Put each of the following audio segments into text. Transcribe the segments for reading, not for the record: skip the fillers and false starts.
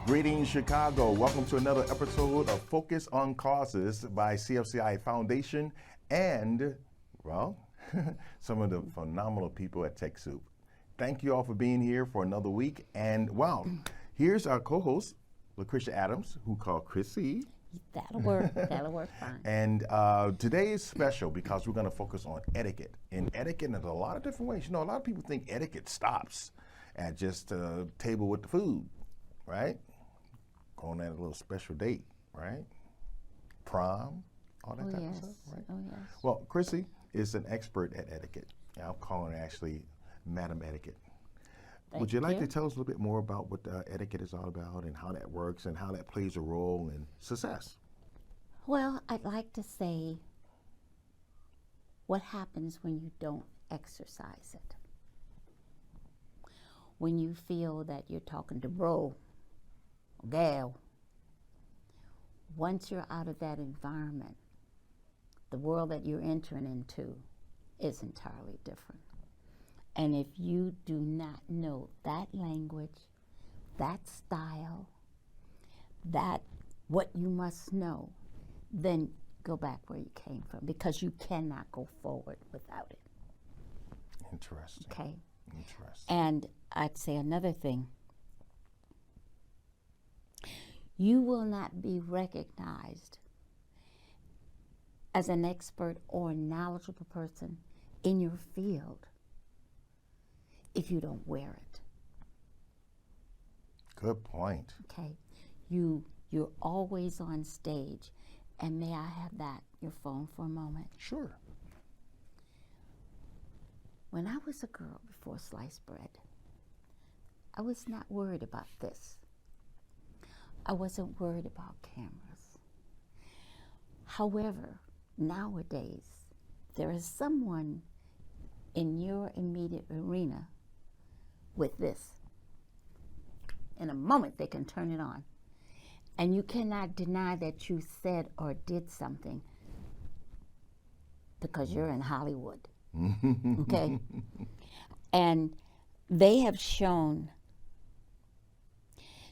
Greetings, Chicago. Welcome to another episode of Focus on Causes by CFCI Foundation and, well, some of the phenomenal people at TechSoup. Thank you all for being here for another week. And, well, here's our co-host, Chrissy Adams, who called Chrissy. That'll work. That'll work fine. And today is special because we're going to focus on etiquette. And etiquette in a lot of different ways. You know, a lot of people think etiquette stops at just a table with the food, right? Going at a little special date, right? Prom, all that type of stuff, right? Oh, yes. Well, Chrissy is an expert at etiquette. I'm calling her actually Madam Etiquette. Would you like to tell us a little bit more about what etiquette is all about and how that works and how that plays a role in success? Well, I'd like to say what happens when you don't exercise it. When you feel that you're talking to bro, gal, once you're out of that environment, the world that you're entering into is entirely different. And if you do not know that language, that style, that what you must know, then go back where you came from because you cannot go forward without it. Interesting. Okay. Interesting. And I'd say another thing. You will not be recognized as an expert or a knowledgeable person in your field if you don't wear it. Good point. Okay. You're always on stage. And may I have your phone for a moment? Sure. When I was a girl before sliced bread, I was not worried about this. I wasn't worried about cameras. However, nowadays, there is someone in your immediate arena with this. In a moment, they can turn it on. And you cannot deny that you said or did something because you're in Hollywood. Okay? And they have shown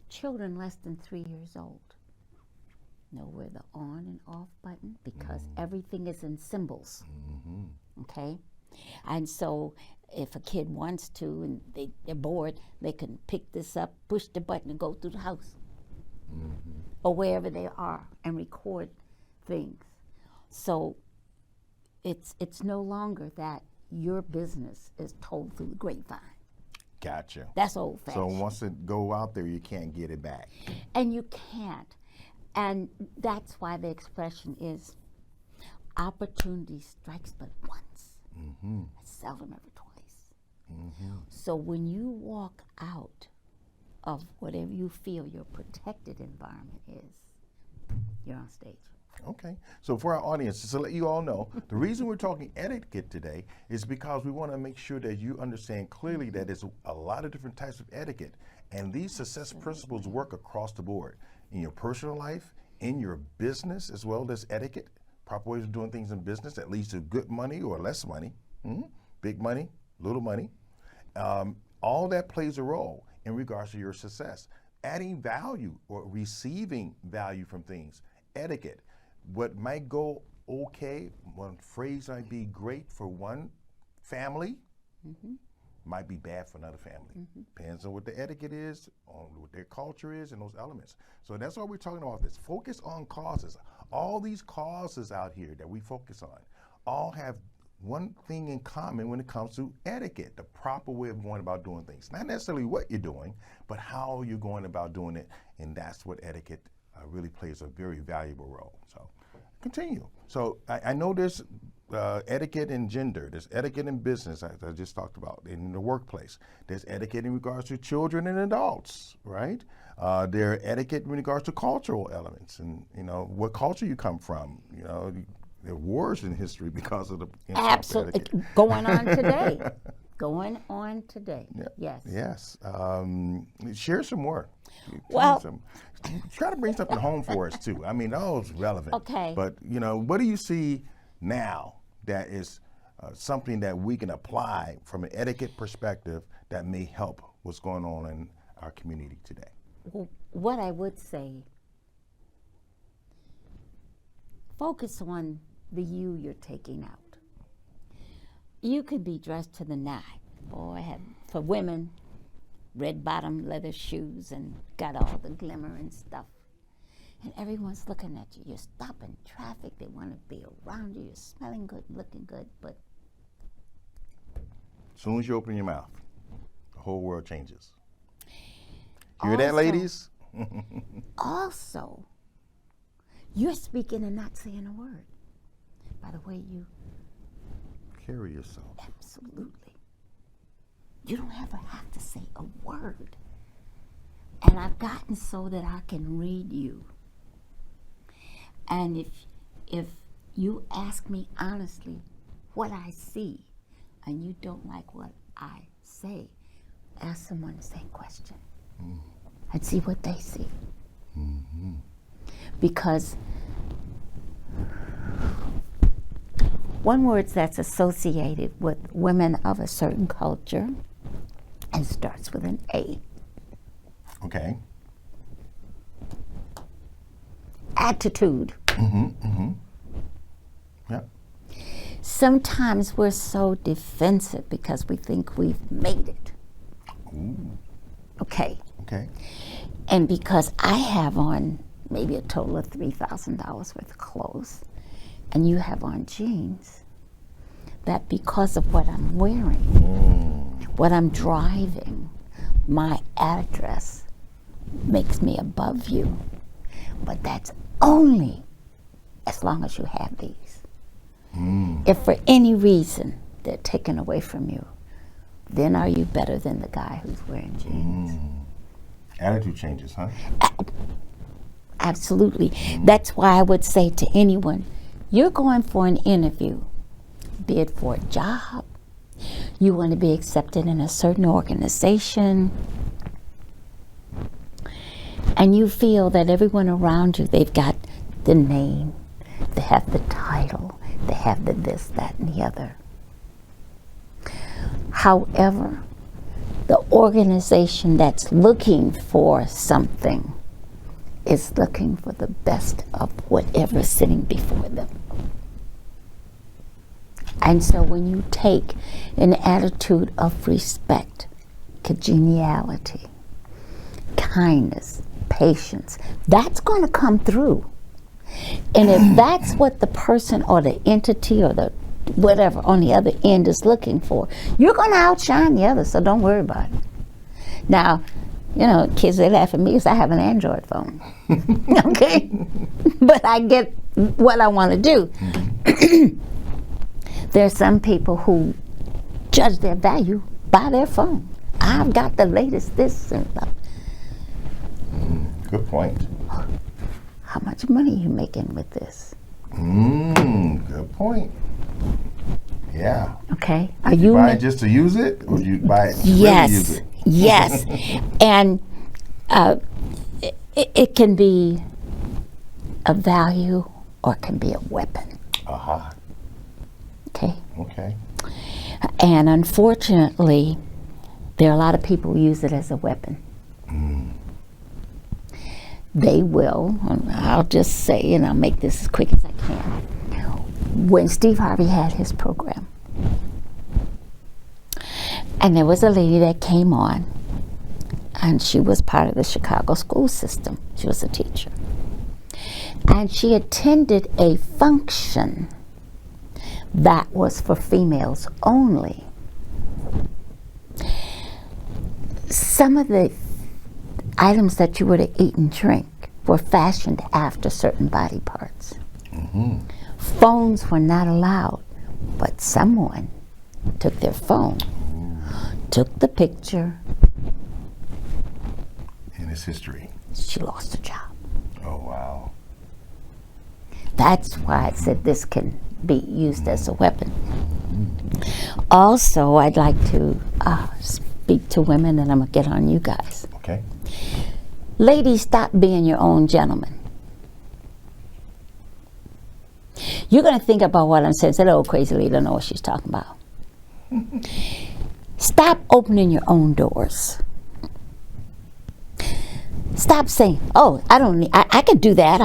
children less than 3 years old know where the on and off button because everything is in symbols. Okay? And so if a kid wants to and they're bored, they can pick this up, push the button, and go through the house or wherever they are and record things. So it's no longer that your business is told through the grapevine. Gotcha. That's old-fashioned. So once it go out there, you can't get it back. And you can't. And that's why the expression is opportunity strikes but once. Seldom ever twice. So when you walk out of whatever you feel your protected environment is, you're on stage. Okay. So for our audience, just to let you all know, the reason we're talking etiquette today is because we want to make sure that you understand clearly that there's a lot of different types of etiquette. And these success principles work across the board. In your personal life, in your business as well, there's etiquette. Proper ways of doing things in business that leads to good money or less money, big money, little money. All that plays a role in regards to your success. Adding value or receiving value from things, etiquette. What might go okay, one phrase might be great for one family, might be bad for another family. Depends on what the etiquette is, on what their culture is, and those elements. So that's why we're talking about this. Focus on causes. All these causes out here that we focus on all have one thing in common when it comes to etiquette, the proper way of going about doing things. Not necessarily what you're doing, but how you're going about doing it, and that's what etiquette really plays a very valuable role. So continue. So I know there's etiquette in gender, there's etiquette in business, as I just talked about, in the workplace. There's etiquette in regards to children and adults, right? There's etiquette in regards to cultural elements and, you know, what culture you come from. You know, there are wars in history because of the Absolutely. Going on today. Going on today. Yeah. Yes. Yes. Share some more. Well, try to bring something home for us too. I mean, all is relevant. Okay. But you know, what do you see now that is something that we can apply from an etiquette perspective that may help what's going on in our community today? what I would say, focus on the you you're taking out. You could be dressed to the nine. Boy, I have, for women, red bottom leather shoes and got all the glimmer and stuff. And everyone's looking at you. You're stopping traffic. They want to be around you. You're smelling good, looking good, but As soon as you open your mouth, the whole world changes. Hear that, ladies? also, you're speaking and not saying a word by the way you Carry yourself. absolutely. You don't ever have to say a word. And I've gotten so that I can read you. And if you ask me honestly what I see and you don't like what I say, ask someone the same question and see what they see. Because one word that's associated with women of a certain culture and starts with an A. Okay. Attitude. Yep. Sometimes we're so defensive because we think we've made it. Ooh. Okay. Okay. And because I have on maybe a total of $3,000 worth of clothes, and you have on jeans, that because of what I'm wearing, what I'm driving, my address makes me above you. But that's only as long as you have these. If for any reason they're taken away from you, then are you better than the guy who's wearing jeans? Attitude changes, huh? Absolutely. That's why I would say to anyone, you're going for an interview, be it for a job, you want to be accepted in a certain organization, and you feel that everyone around you, they've got the name, they have the title, they have the this, that, and the other. However, the organization that's looking for something is looking for the best of whatever's sitting before them. And so when you take an attitude of respect, congeniality, kindness, patience, that's going to come through. And if that's what the person or the entity or the whatever on the other end is looking for, you're going to outshine the other, so don't worry about it. Now, you know, kids, they laugh at me because I have an Android phone. Okay? But I get what I want to do. There's some people who judge their value by their phone. I've got the latest this and that. Good point. How much money are you making with this? Good point. Yeah. Okay? Are you buy it just to use it, or do you buy it to really use it? Yes. And it can be a value or it can be a weapon. Aha. Okay? Okay. And unfortunately, there are a lot of people who use it as a weapon. They will, I'll just say, and I'll make this as quick as I can. When Steve Harvey had his program, and there was a lady that came on, and she was part of the Chicago school system. She was a teacher. And she attended a function that was for females only. Some of the items that you were to eat and drink were fashioned after certain body parts. Phones were not allowed, but someone took their phone, took the picture. And it's history. She lost her job. Oh, wow. That's why I said this can be used as a weapon. Also, I'd like to speak to women, and I'm going to get on you guys. Okay. Ladies, stop being your own gentleman. You're going to think about what I'm saying. Say, that old crazy lady don't know what she's talking about. Stop opening your own doors. Stop saying, "Oh, I don't need. I can do that."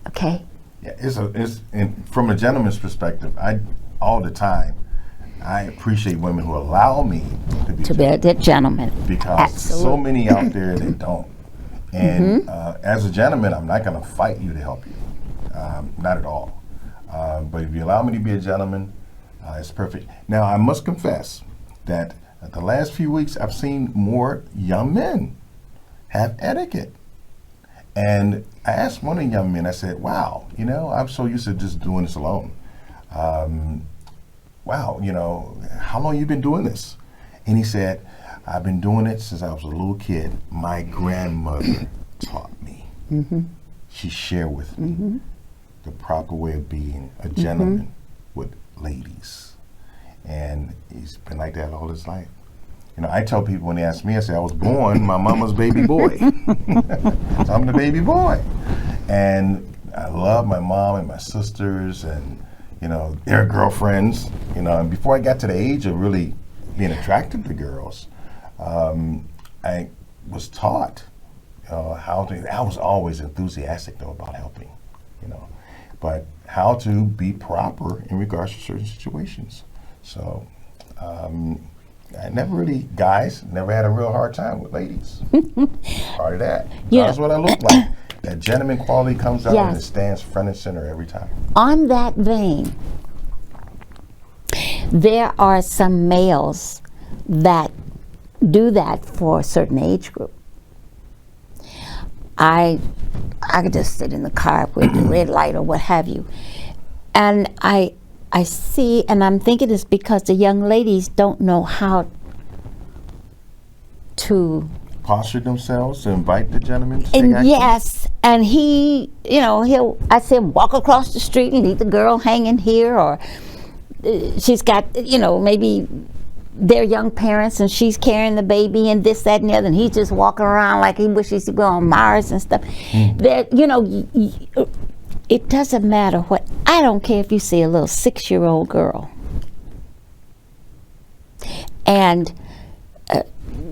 Okay. Yeah, from a gentleman's perspective, all the time, I appreciate women who allow me to be a gentleman. because Absolutely. so many out there they don't. And as a gentleman, I'm not going to fight you to help you, not at all. But if you allow me to be a gentleman, it's perfect. Now, I must confess that the last few weeks, I've seen more young men have etiquette. And I asked one of the young men, I said, wow, I'm so used to just doing this alone. Wow, how long you been doing this? And he said, I've been doing it since I was a little kid. My grandmother taught me. She shared with me the proper way of being a gentleman with ladies. And he's been like that all his life. I tell people when they ask me, I say, I was born my mama's baby boy. So I'm the baby boy. And I love my mom and my sisters and, their girlfriends. And before I got to the age of really being attracted to girls, I was taught how to, I was always enthusiastic though about helping, but how to be proper in regards to certain situations. So, I guys never had a real hard time with ladies. Part of that. That's what I look like. That gentleman quality comes out and it stands front and center every time. On that vein, there are some males that do that for a certain age group. I could just sit in the car with the red light or what have you, and I see, and I'm thinking it's because the young ladies don't know how to posture themselves to invite the gentleman to take action. Yes, and I see him walk across the street and leave the girl hanging here, or she's got, maybe their young parents and she's carrying the baby and this, that, and the other, and he's just walking around like he wishes he'd go on Mars and stuff. It doesn't matter what. I don't care if you see a little 6-year-old girl and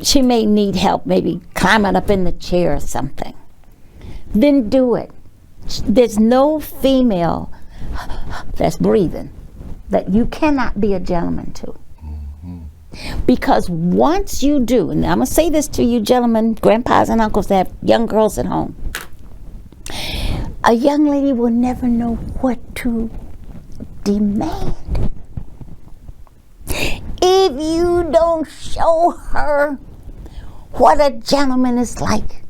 she may need help, maybe climbing up in the chair or something. Then do it. There's no female that's breathing that you cannot be a gentleman to. Because once you do, and I'm going to say this to you gentlemen, grandpas and uncles that have young girls at home, a young lady will never know what to demand if you don't show her what a gentleman is like.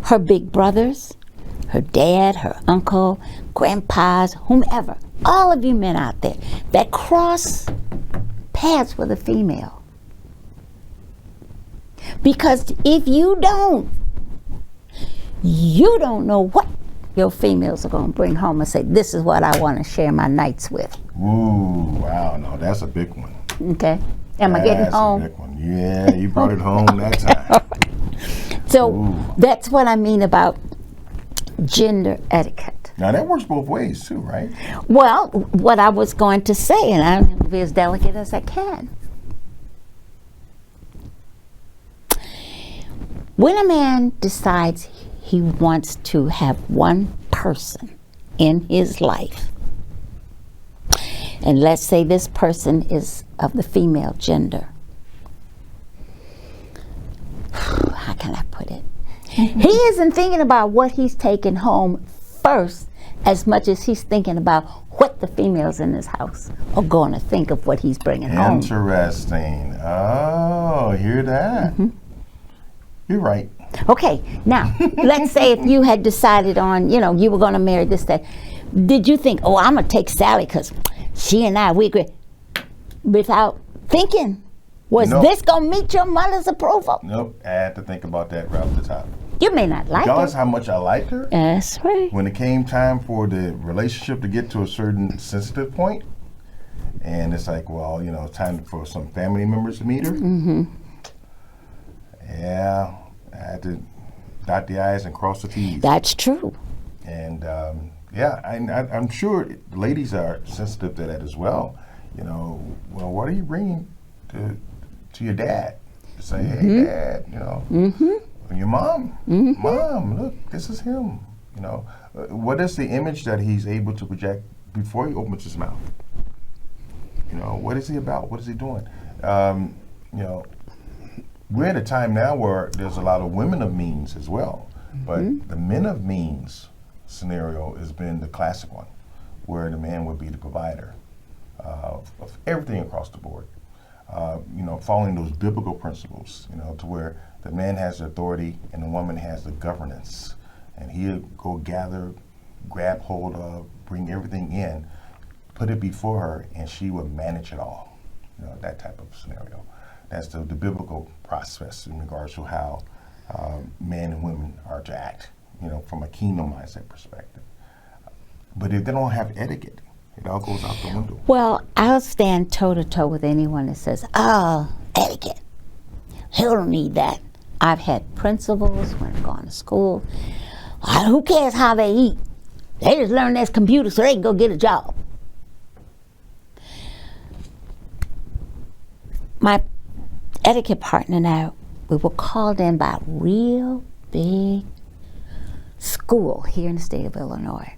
Her big brothers, her dad, her uncle, grandpas, whomever, all of you men out there that cross paths with a female. Because if you don't know what your females are going to bring home and say, this is what I want to share my nights with. Ooh, wow, no, that's a big one. Okay. Am I getting home? That's a big one. Yeah, you brought it home that time. So that's what I mean about gender etiquette. Now that works both ways too, right? Well, what I was going to say, and I'm going to be as delicate as I can. When a man decides he wants to have one person in his life, and let's say this person is of the female gender, how can I put it? He isn't thinking about what he's taking home first as much as he's thinking about what the females in his house are going to think of what he's bringing home. Interesting. Oh, hear that? You're right. Okay, now, let's say if you had decided on, you were going to marry this, that. Did you think, oh, I'm going to take Sally because she and we agree, without thinking, was this going to meet your mother's approval? Nope, I had to think about that right off the top. You may not like her. Regardless how much I liked her. That's right. When it came time for the relationship to get to a certain sensitive point, and it's like, well, it's time for some family members to meet her. Yeah, I had to dot the I's and cross the T's. That's true. And I'm sure ladies are sensitive to that as well. Well, what are you bringing to your dad? to say, hey, Dad, you know, your mom, Mom, look, this is him. You know, what is the image that he's able to project before he opens his mouth? You know, what is he about? What is he doing? You know, we're at a time now where there's a lot of women of means as well, but the men of means scenario has been the classic one, where the man would be the provider of everything across the board. You know, following those biblical principles, you know, to where the man has the authority and the woman has the governance, and he'll go gather, grab hold of, bring everything in, put it before her, and she will manage it all. You know, that type of scenario. That's the biblical process in regards to how men and women are to act, you know, from a kingdom mindset perspective. But if they don't have etiquette, it all goes out the window. Well, I'll stand toe-to-toe with anyone that says, oh, etiquette. He don't need that. I've had principals when I've gone to school. Who cares how they eat? They just learn this computer so they can go get a job. My etiquette partner and I, we were called in by a real big school here in the state of Illinois.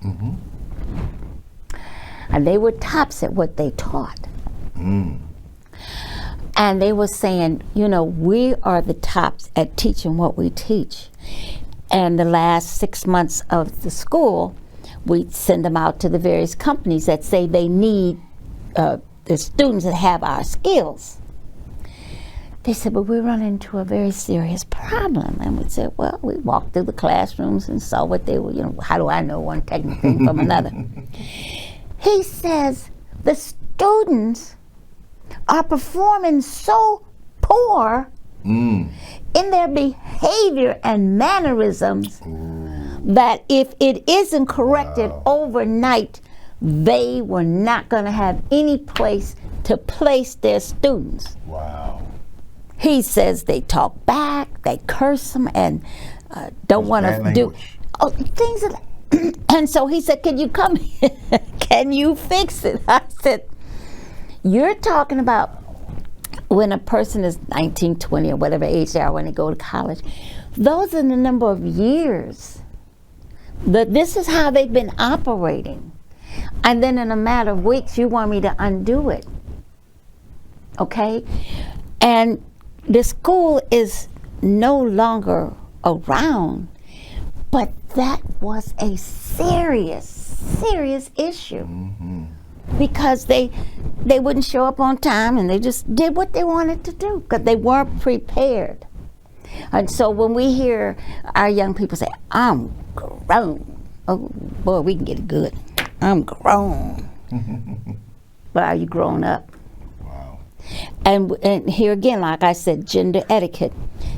And they were tops at what they taught. And they were saying, you know, we are the tops at teaching what we teach. And the last 6 months of the school, we send them out to the various companies that say they need the students that have our skills. They said, but we're running into a very serious problem. And we said, well, we walked through the classrooms and saw what they were, you know, how do I know one technical thing from another? He says, the students are performing so poor in their behavior and mannerisms that if it isn't corrected overnight, they were not going to have any place to place their students. Wow. He says they talk back, they curse them, and don't want to do things. And so he said, can you come here? Can you fix it? I said, you're talking about when a person is 19, 20, or whatever age they are when they go to college. Those are the number of years that this is how they've been operating. And then in a matter of weeks, you want me to undo it. Okay? And the school is no longer around, but that was a serious issue. Because they wouldn't show up on time, and they just did what they wanted to do because they weren't prepared. And so when we hear our young people say, I'm grown, oh boy, we can get it good. I'm grown. But are you grown up? Wow. And here again, like I said, gender etiquette.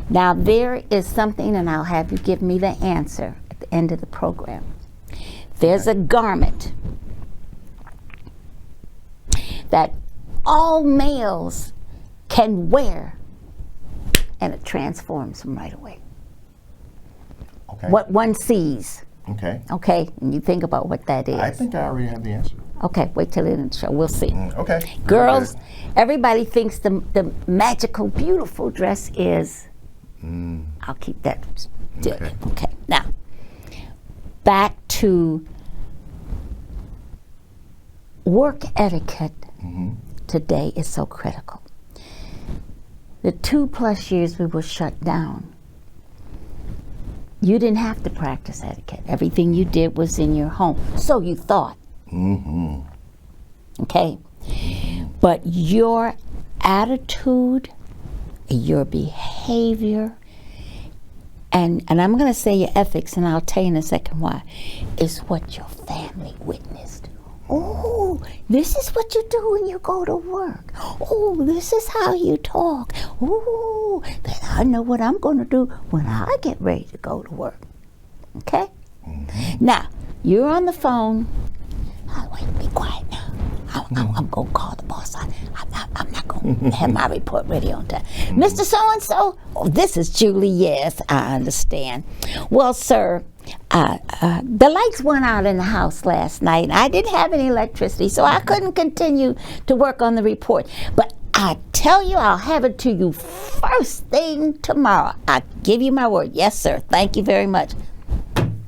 Now there is something, and I'll have you give me the answer at the end of the program. There's a garment that all males can wear, and it transforms them right away. Okay. What one sees. Okay. Okay, and you think about what that is. I think I already have the answer. Okay, wait till the end of the show. We'll see. Okay. Girls, everybody thinks the magical, beautiful dress is. I'll keep that. Okay. Now, back to work etiquette. Today is so critical. The 2+ years we were shut down, you didn't have to practice etiquette. Everything you did was in your home. So you thought. Okay? But your attitude, your behavior, and I'm going to say your ethics, and I'll tell you in a second why, is what your family witnessed. Oh, this is what you do when you go to work. Oh, this is how you talk. Oh, then I know what I'm going to do when I get ready to go to work. Okay? Now, you're on the phone. Oh, wait, be quiet now. I'm going to call the boss. I'm not going to have my report ready on time. Mr. So-and-so? Oh, this is Julie. Yes, I understand. Well, sir, the lights went out in the house last night. I didn't have any electricity, so I couldn't continue to work on the report. But I tell you, I'll have it to you first thing tomorrow. I give you my word. Yes, sir. Thank you very much.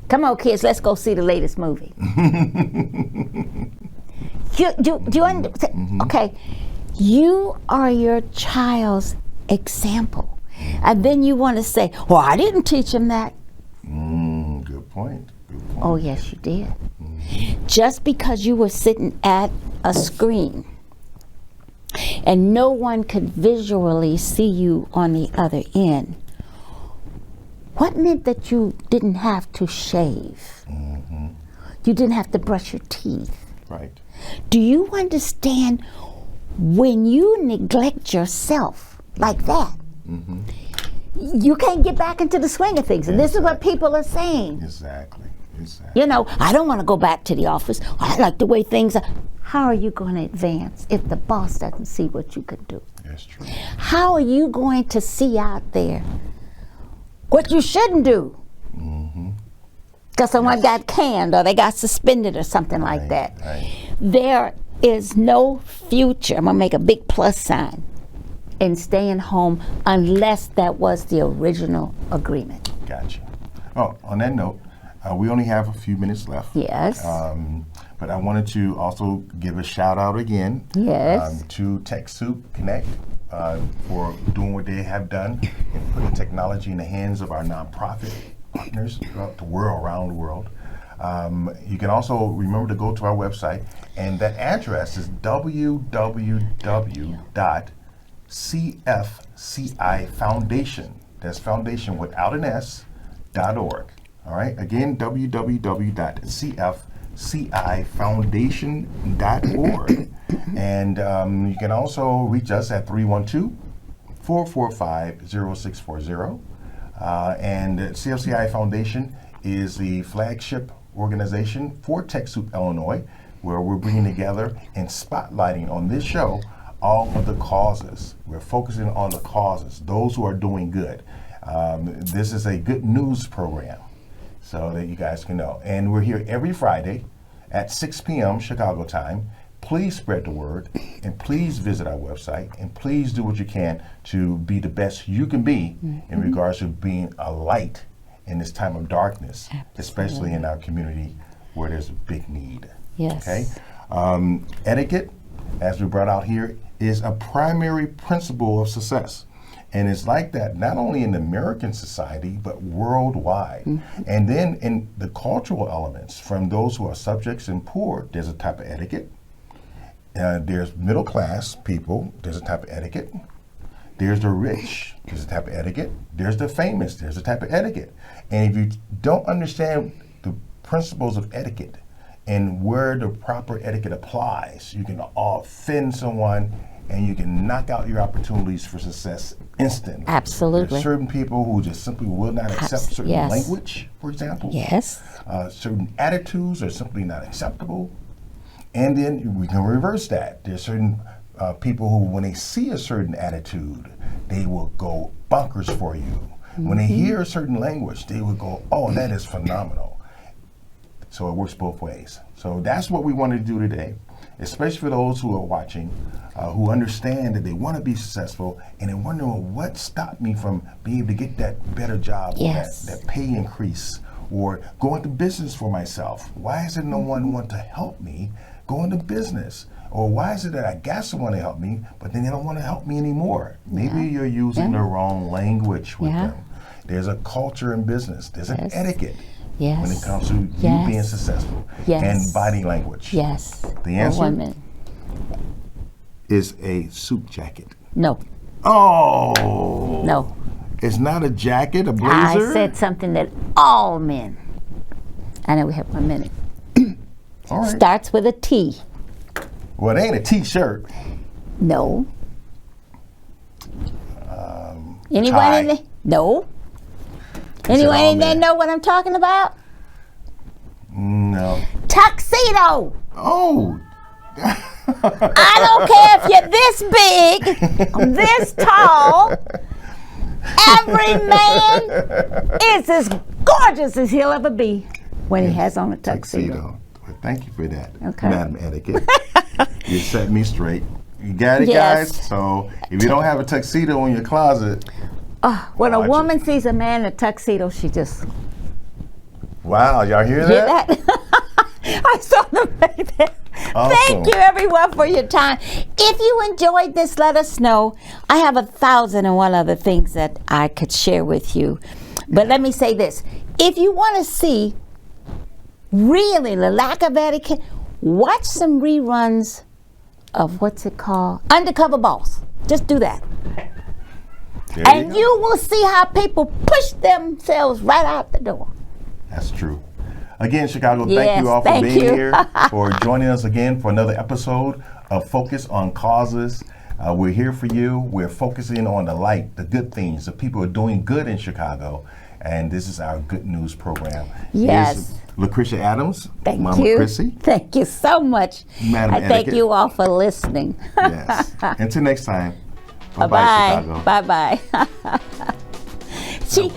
Come on, kids, let's go see the latest movie. Do you understand? Okay, you are your child's example. And then you want to say, well, I didn't teach him that. Good point. Good point. Oh, yes, you did. Just because you were sitting at a screen and no one could visually see you on the other end, what meant that you didn't have to shave? You didn't have to brush your teeth. Right. Do you understand when you neglect yourself like that, you can't get back into the swing of things? And this is what people are saying. Exactly. You know, I don't want to go back to the office. I like the way things are. How are you going to advance if the boss doesn't see what you can do? That's true. How are you going to see out there what you shouldn't do? Because someone got canned or they got suspended or something like that. Right. There is no future, I'm going to make a big plus sign, in staying home unless that was the original agreement. Gotcha. Oh, on that note, we only have a few minutes left. Yes. But I wanted to also give a shout out again Yes. to TechSoup Connect for doing what they have done and putting technology in the hands of our nonprofit partners throughout the world, around the world. You can also remember to go to our website, and that address is www.cfcifoundation. That's foundation without an S, .org. All right. Again, www.cfcifoundation.org. And you can also reach us at 312-445-0640. And CFCI Foundation is the flagship organization for TechSoup Illinois, where we're bringing together and spotlighting on this show all of the causes. We're focusing on the causes, those who are doing good. This is a good news program, so that you guys can know. And we're here every Friday at 6 p.m. Chicago time. Please spread the word, and please visit our website, and please do what you can to be the best you can be in regards to being a light in this time of darkness, especially in our community where there's a big need. Yes. Okay. Etiquette, as we brought out here, is a primary principle of success. And it's like that not only in the American society, but worldwide. And then in the cultural elements, from those who are subjects and poor, there's a type of etiquette. There's middle class people, there's a type of etiquette. There's the rich, there's a type of etiquette. There's the famous, there's a type of etiquette. And if you don't understand the principles of etiquette and where the proper etiquette applies, you can offend someone and you can knock out your opportunities for success instantly. Absolutely. There's certain people who just simply will not accept certain language, for example. Yes. Certain attitudes are simply not acceptable. And then we can reverse that. There's certain people who, when they see a certain attitude, they will go bonkers for you. When they hear a certain language, they will go, oh, that is phenomenal. So it works both ways. So that's what we wanted to do today, especially for those who are watching, who understand that they want to be successful and they're wondering, what stopped me from being able to get that better job, Yes. or that pay increase, or go into business for myself? Why is it no one want to help me go into business? Or why is it that I got someone to help me, but then they don't want to help me anymore? Maybe you're using the wrong language with them. There's a culture in business. There's an etiquette when it comes to you being successful. And body language. Yes. The answer 1 minute. is a suit jacket. No. Oh. No. It's not a jacket, a blazer? I said something that all men, I know we have 1 minute, All right. starts with a T. Well, it ain't a t-shirt. No. Anyone tie. in there? No. Anyone all in there men. know what I'm talking about? No. Tuxedo. Oh. I don't care if you're this big, this tall. Every man is as gorgeous as he'll ever be when he has on a tuxedo. Well, thank you for that, Okay. Madam Etiquette. You set me straight. You got it, Yes. guys? So if you don't have a tuxedo in your closet, When a watch it. woman sees a man in a tuxedo, she just wow, y'all hear hear that? that. I saw them make that. Awesome. Thank you, everyone, for your time. If you enjoyed this, let us know. I have 1,001 other things that I could share with you. But let me say this. If you want to see really the lack of etiquette, watch some reruns of what's it called? Undercover Boss. Just do that. There And go. you will see how people push themselves right out the door. That's true. Again, Chicago, thank Yes, you all for thank being you. here, for joining us again for another episode of Focus on Causes. We're here for you. We're focusing on the light, the good things, the people who are doing good in Chicago. And this is our Good News program. Yes. Here's Chrissy Adams, Thank Mama you. Chrissy. Thank you so much. Madam I thank Etiquette. you all for listening. Yes. Until next time. Bye-bye. Bye-bye, Chicago. Bye-bye. She,